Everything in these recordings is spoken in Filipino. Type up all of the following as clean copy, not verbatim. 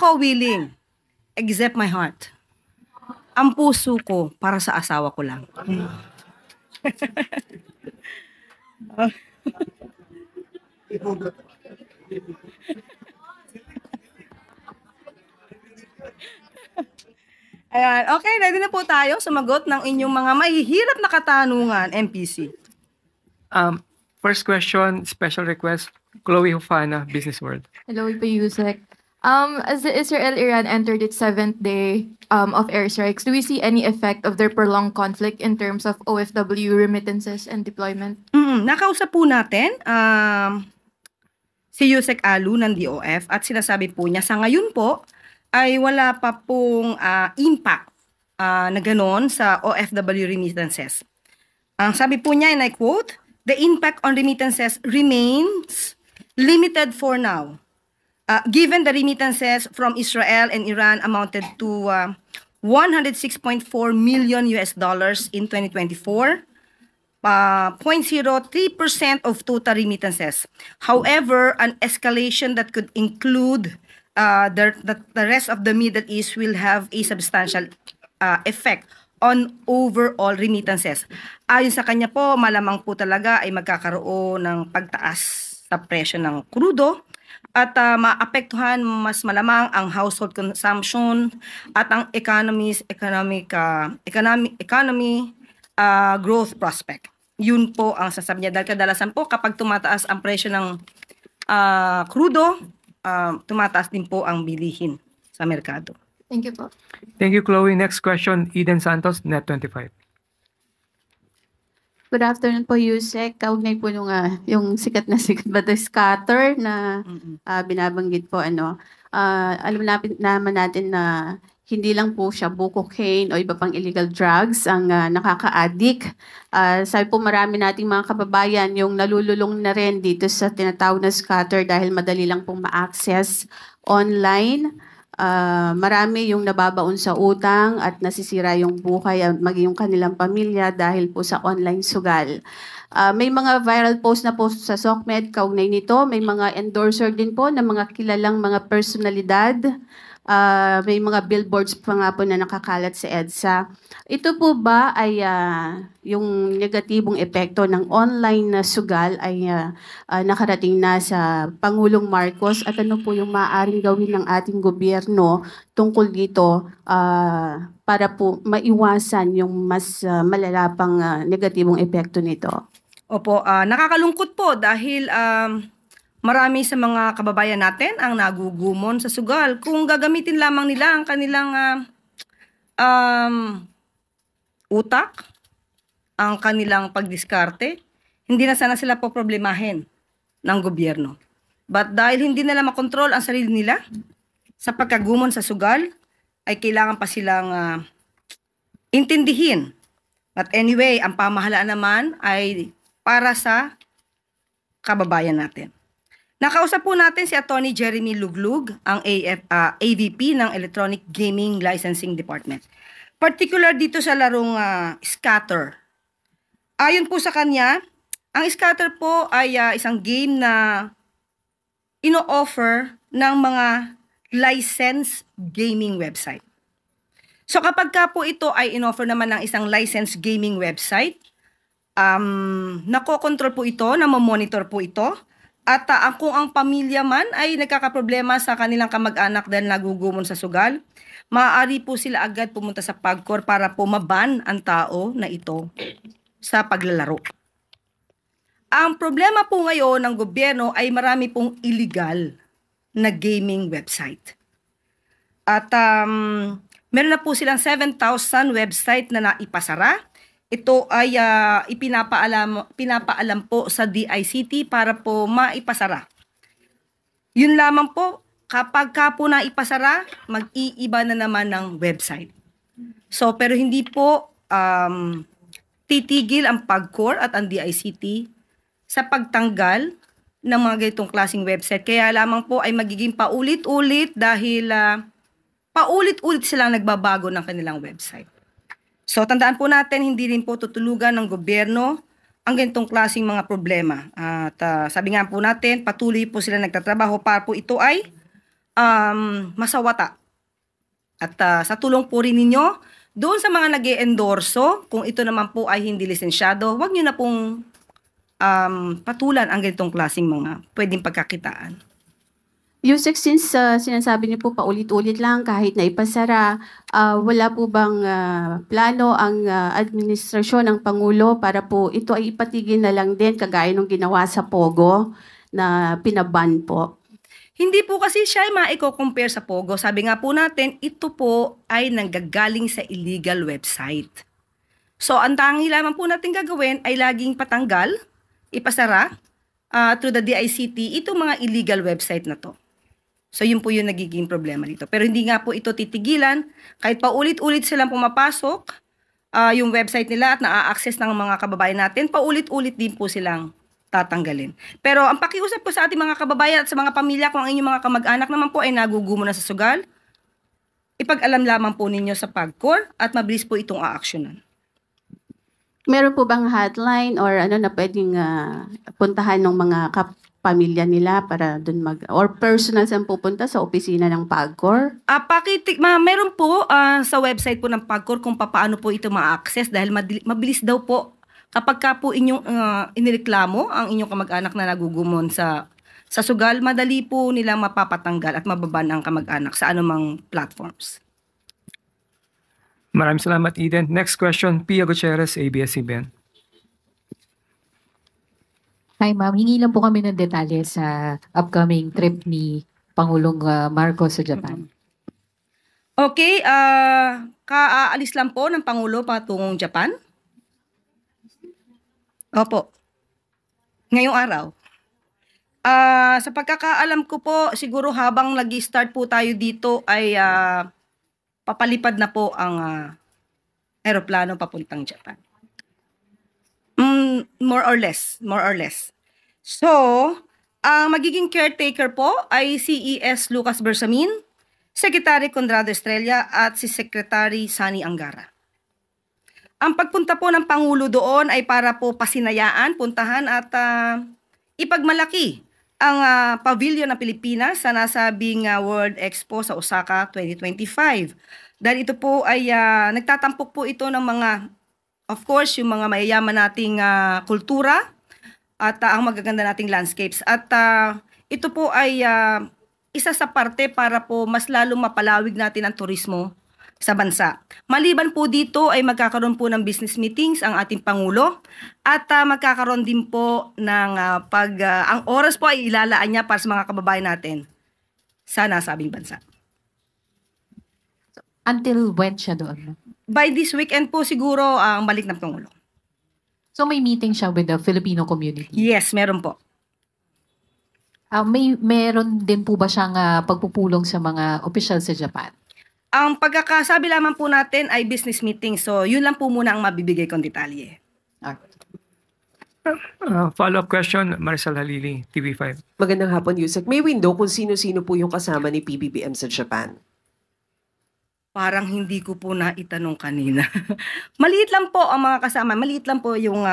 ako willing, except my heart. Ang puso ko para sa asawa ko lang. Ayan, okay, ready na po tayo sumagot ng inyong mga mahihirap na katanungan, MPC. First question, special request, Chloe Hufana, Business World. Hello, Ipo Yusek. As the Israel-Iran entered its 7th day of airstrikes, do we see any effect of their prolonged conflict in terms of OFW remittances and deployment? Nakausap po natin si Yusek Alu ng DOF at sinasabi po niya sa ngayon po ay wala pa pong impact na gano'n sa OFW remittances. Ang sabi po niya, and I quote, "The impact on remittances remains limited for now. Given the remittances from Israel and Iran amounted to $106.4 million in 2024, 0.03% of total remittances. However, an escalation that could include the rest of the Middle East will have a substantial effect on overall remittances." Ayon sa kanya po, malamang po talaga ay magkakaroon ng pagtaas sa presyo ng krudo at maapektuhan mas malamang ang household consumption at ang economy growth prospect. Yun po ang sasabi niya. Dahil kadalasan po kapag tumataas ang presyo ng krudo, tumataas din po ang bilihin sa merkado. Thank you po. Thank you, Chloe. Next question, Eden Santos, Net25. Good afternoon po, Yusek. Kaugnay po nung yung sikat ba the scatter na binabanggit po. Alam naman natin na hindi lang po siya cocaine o iba pang illegal drugs ang nakaka-addict. Sabi po marami nating mga kababayan yung nalululong na rin dito sa tinatawag na scatter dahil madali lang pong ma-access online. Marami yung nababaon sa utang at nasisira yung buhay at maging yung kanilang pamilya dahil po sa online sugal. May mga viral post na po sa SOCMED kaugnay nito. May mga endorser din po ng mga kilalang mga personalidad. May mga billboards pa nga po na nakakalat sa EDSA. Ito po ba ay yung negatibong epekto ng online na sugal ay nakarating na sa Pangulong Marcos at ano po yung maaaring gawin ng ating gobyerno tungkol dito para po maiwasan yung mas malala pang negatibong epekto nito? Opo, nakakalungkot po dahil marami sa mga kababayan natin ang nagugumon sa sugal. Kung gagamitin lamang nila ang kanilang utak, ang kanilang pagdiskarte, hindi na sana sila po problemahin ng gobyerno. But dahil hindi nila makontrol ang sarili nila sa pagkagumon sa sugal, ay kailangan pa silang intindihin. But anyway, ang pamahalaan naman ay para sa kababayan natin. Nakausap po natin si Attorney Jeremy Luglug, ang AVP ng Electronic Gaming Licensing Department. Particular dito sa larong scatter. Ayon po sa kanya, ang scatter po ay isang game na ino-offer ng mga licensed gaming website. So kapag ka po ito ay in-offer naman ng isang licensed gaming website, nakokontrol po ito, namomonitor po ito, at kung ang pamilya man ay nagkakaproblema sa kanilang kamag-anak dahil nagugumon sa sugal, maaari po sila agad pumunta sa PAGCOR para po maban ang tao na ito sa paglalaro. Ang problema po ngayon ng gobyerno ay marami pong illegal na gaming website. At meron na po silang 7,000 website na naipasara. Ito ay pinapaalam po sa DICT para po maipasara. Yun lamang po, kapag ka po naipasara, mag-iiba na naman ng website. So, pero hindi po titigil ang PAGCOR at ang DICT sa pagtanggal ng mga ganitong klaseng website. Kaya lamang po ay magiging paulit-ulit dahil paulit-ulit silang nagbabago ng kanilang website. So, tandaan po natin, hindi rin po tutulugan ng gobyerno ang ganitong klaseng mga problema. At sabi nga po natin, patuloy po sila nagtatrabaho para po ito ay masawata. At sa tulong po rin ninyo, doon sa mga nag-e-endorso, kung ito naman po ay hindi lisensyado, huwag nyo na pong patulan ang ganitong klaseng mga pwedeng pagkakitaan. Yusek, since sinasabi niyo po paulit-ulit lang kahit na ipasara, wala po bang plano ang administrasyon ng Pangulo para po ito ay ipatigil na lang din kagaya nung ginawa sa Pogo na pinaban po? Hindi po kasi siya ay maiko-compare sa Pogo. Sabi nga po natin, ito po ay nanggagaling sa illegal website. So, ang tangi lamang po natin gagawin ay laging patanggal, ipasara through the DICT, itong mga illegal website na to. So, yun po yung nagiging problema dito. Pero hindi nga po ito titigilan. Kahit paulit-ulit silang pumapasok, yung website nila at na-access ng mga kababayan natin, paulit-ulit din po silang tatanggalin. Pero ang pakiusap ko sa ating mga kababayan at sa mga pamilya, kung ang inyong mga kamag-anak naman po ay nagugumo na sa sugal, ipag-alam lamang po ninyo sa PAGCOR at mabilis po itong aaksyonan. Meron po bang hotline or ano na pwedeng puntahan ng mga pamilya nila para dun or personal saan pupunta sa opisina ng PAGCOR? Meron po sa website po ng PAGCOR kung paano po ito ma-access dahil mabilis daw po kapag ka po inyong inireklamo ang inyong kamag-anak na nagugumon sa sugal, madali po nilang mapapatanggal at mababan ang kamag-anak sa anumang platforms. Maraming salamat, Eden. Next question, Pia Gutierrez, ABS-CBN. Hi ma'am, hingi lang po kami ng detalye sa upcoming trip ni Pangulong Marcos sa Japan. Okay, kaalis lang po ng Pangulo patungong Japan. Opo. Ngayong araw. Sa pagkakaalam ko po, siguro habang nag-start po tayo dito ay papalipad na po ang aeroplano papuntang Japan. More or less. So, ang magiging caretaker po ay si E.S. Lucas Bersamin, Secretary Conrado Estrella at si Secretary Sani Angara. Ang pagpunta po ng Pangulo doon ay para po pasinayaan, puntahan at ipagmalaki ang pavilion ng Pilipinas sa nasabing World Expo sa Osaka 2025. Dahil ito po ay nagtatampok po ito ng mga, of course, yung mga mayayaman nating kultura at ang magaganda nating landscapes. At ito po ay isa sa parte para po mas lalong mapalawig natin ang turismo sa bansa. Maliban po dito ay magkakaroon po ng business meetings ang ating Pangulo at magkakaroon din po ng ang oras po ay ilalaan niya para sa mga kababayan natin sa nasabing bansa. Until when siya doon? By this weekend po siguro ang balik ng Pangulo. So may meeting siya with the Filipino community? Yes, meron po. Meron din po ba siyang pagpupulong sa mga opisyal sa Japan? Ang pagkakasabi lamang po natin ay business meeting. So, yun lang po muna ang mabibigay kong detalye. Follow-up question, Maricel Halili, TV5. Magandang hapon, Yusek. May window kung sino-sino po yung kasama ni PBBM sa Japan? Parang hindi ko po naitanong kanina. Maliit lang po ang mga kasama. Maliit lang po yung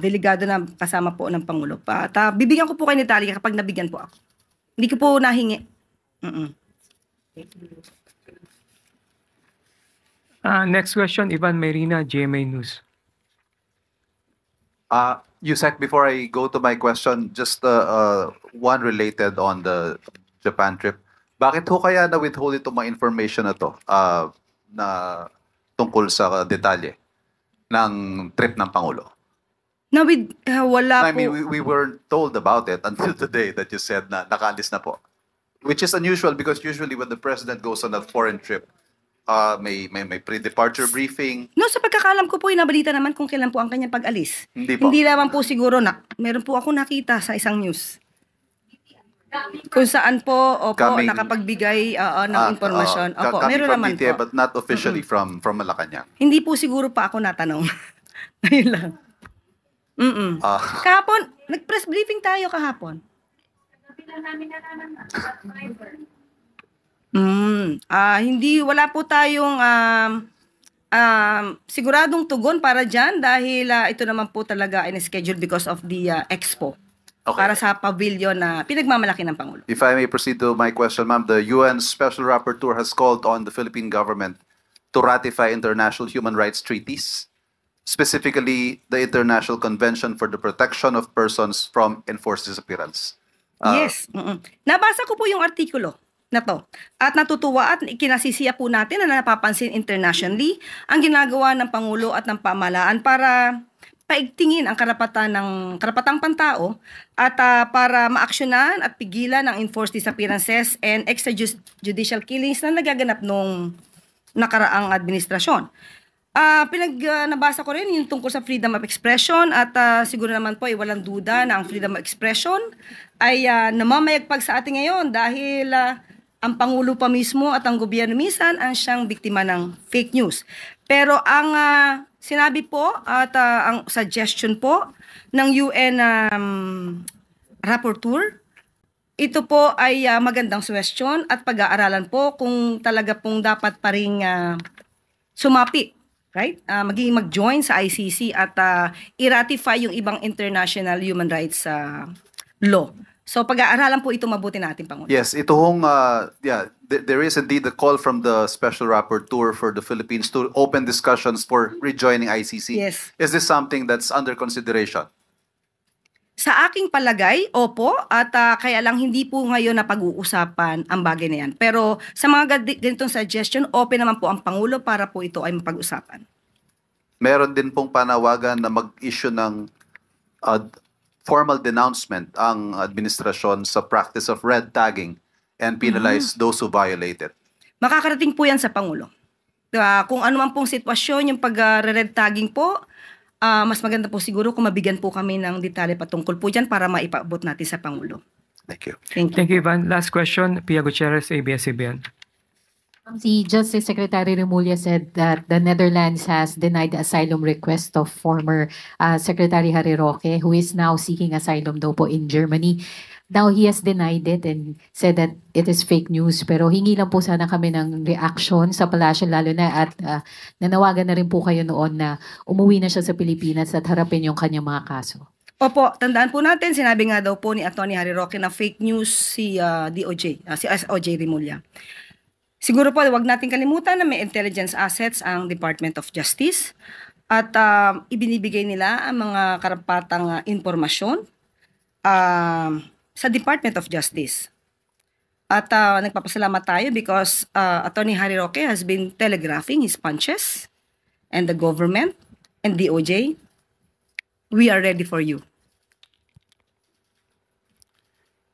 delegado na kasama po ng Pangulo. At bibigyan ko po kayo ni Talia kapag nabigyan po ako. Hindi ko po nahingi. Next question, Ivan Mayrina, GMA News. Yusek, before I go to my question, just one related on the Japan trip. Bakit ho kaya na-withhold itong mga information na to na tungkol sa detalye ng trip ng Pangulo? Wala I po. mean, we weren't told about it until today that you said na nakaalis na po. Which is unusual because usually when the president goes on a foreign trip, may pre-departure briefing. No, sa pagkakalam ko po, nabalita naman kung kailan po ang kanyang pag-alis. Hindi po. Hindi naman po siguro meron po ako nakita sa isang news. Kung saan po, nakapagbigay ng impormasyon. Coming Meron from naman DTI, po. but not officially from Malacanang. Hindi po siguro pa ako natanong. Ayun lang. Kahapon, nag-press briefing tayo kahapon. Wala po tayong siguradong tugon para dyan dahil ito naman po talaga ay schedule because of the expo. Okay. para sa pavilion na pinagmamalaki ng Pangulo. If I may proceed to my question, ma'am, the UN Special Rapporteur has called on the Philippine government to ratify international human rights treaties, specifically the International Convention for the Protection of Persons from Enforced Disappearance. Yes. Nabasa ko po yung artikulo na to. At natutuwa at kinasisiya po natin na napapansin internationally ang ginagawa ng Pangulo at ng pamahalaan para paigtingin ang karapatang pantao at para maaksyonan at pigilan ang enforced disappearances and extrajudicial killings na nagaganap nung nakaraang administrasyon. Nabasa ko rin yung tungkol sa freedom of expression at siguro naman po ay walang duda na ang freedom of expression ay namamayagpag sa atin ngayon dahil ang Pangulo pa mismo at ang gobyerno minsan ang siyang biktima ng fake news. Pero ang sinabi po at ang suggestion po ng UN Rapporteur, ito po ay magandang suggestion at pag-aaralan po kung talaga pong dapat pa ring sumapi, right? Maging mag-join sa ICC at i-ratify yung ibang international human rights law. So pag-aaralan po ito mabuti natin, Pangulo. Yes, ito hong, there is indeed a call from the Special Rapporteur for the Philippines to open discussions for rejoining ICC. Yes. Is this something that's under consideration? Sa aking palagay, opo, at kaya lang hindi po ngayon na pag-uusapan ang bagay na yan. Pero sa mga ganitong suggestion, open naman po ang Pangulo para po ito ay mapag-usapan. Meron din pong panawagan na mag-issue ng formal denouncement ang administrasyon sa practice of red tagging and penalize those who violate it. Makakarating po yan sa Pangulo. Kung ano man pong sitwasyon, yung pag-red tagging po, mas maganda po siguro kung mabigyan po kami ng detalye patungkol po dyan para maipaabot natin sa Pangulo. Thank you. Thank you. Thank you, Ivan. Last question, Pia Gutierrez, ABS-CBN. Si Justice Secretary Remulla said that the Netherlands has denied the asylum request of former Secretary Harry Roque, who is now seeking asylum daw po in Germany. Now he has denied it and said that it is fake news. Pero hingi lang po sana kami ng reaction sa palasyo, lalo na at nanawagan na rin po kayo noon na umuwi na siya sa Pilipinas at harapin yung kanyang mga kaso. Opo, tandaan po natin, sinabi nga daw po ni Atty. Harry Roque na fake news si DOJ, si SOJ Remulla. Siguro po, huwag natin kalimutan na may intelligence assets ang Department of Justice at ibinibigay nila ang mga karapatang impormasyon sa Department of Justice. At nagpapasalamat tayo because Atty. Harry Roque has been telegraphing his punches and the government and DOJ. We are ready for you.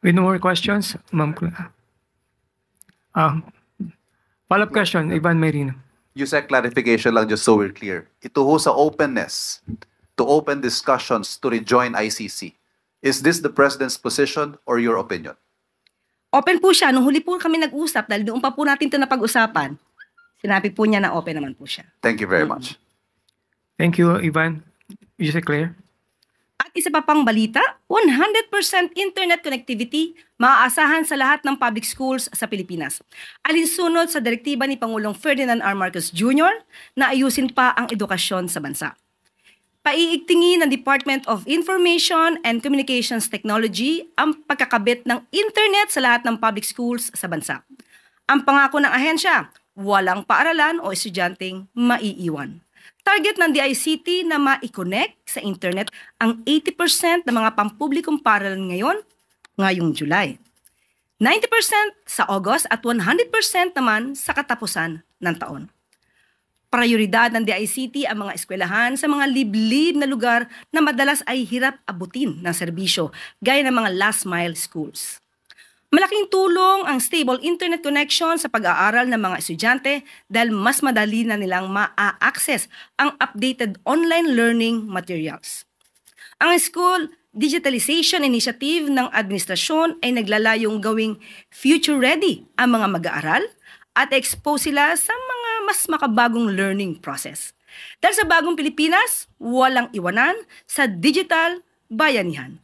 With no more questions, Ma'am. Follow-up question, Ivan Marino. Yusek, clarification lang just so we're clear. Ito ho sa openness to open discussions to rejoin ICC. Is this the President's position or your opinion? Open po siya. Nung huli po kami nag-usap, dahil doon pa po natin ito napag-usapan, sinabi po niya na open naman po siya. Thank you very much. Thank you, Ivan. Yusek Claire. At isa pa pang balita, 100% internet connectivity maaasahan sa lahat ng public schools sa Pilipinas. Alinsunod sa direktiba ni Pangulong Ferdinand R. Marcos Jr. na ayusin pa ang edukasyon sa bansa. Paiigtingin ng Department of Information and Communications Technology ang pagkakabit ng internet sa lahat ng public schools sa bansa. Ang pangako ng ahensya, walang paaralan o estudyanteng maiiwan. Target ng DICT na ma-connect sa internet ang 80% ng mga pampublikong paaralan ngayong July. 90% sa August at 100% naman sa katapusan ng taon. Prioridad ng DICT ang mga eskwelahan sa mga liblib na lugar na madalas ay hirap abutin ng serbisyo, gaya ng mga last mile schools. Malaking tulong ang stable internet connection sa pag-aaral ng mga estudyante dahil mas madali na nilang ma-access ang updated online learning materials. Ang School Digitalization Initiative ng administrasyon ay naglalayong gawing future-ready ang mga mag-aaral at expose sila sa mga mas makabagong learning process. Dahil sa bagong Pilipinas, walang iwanan sa digital bayanihan.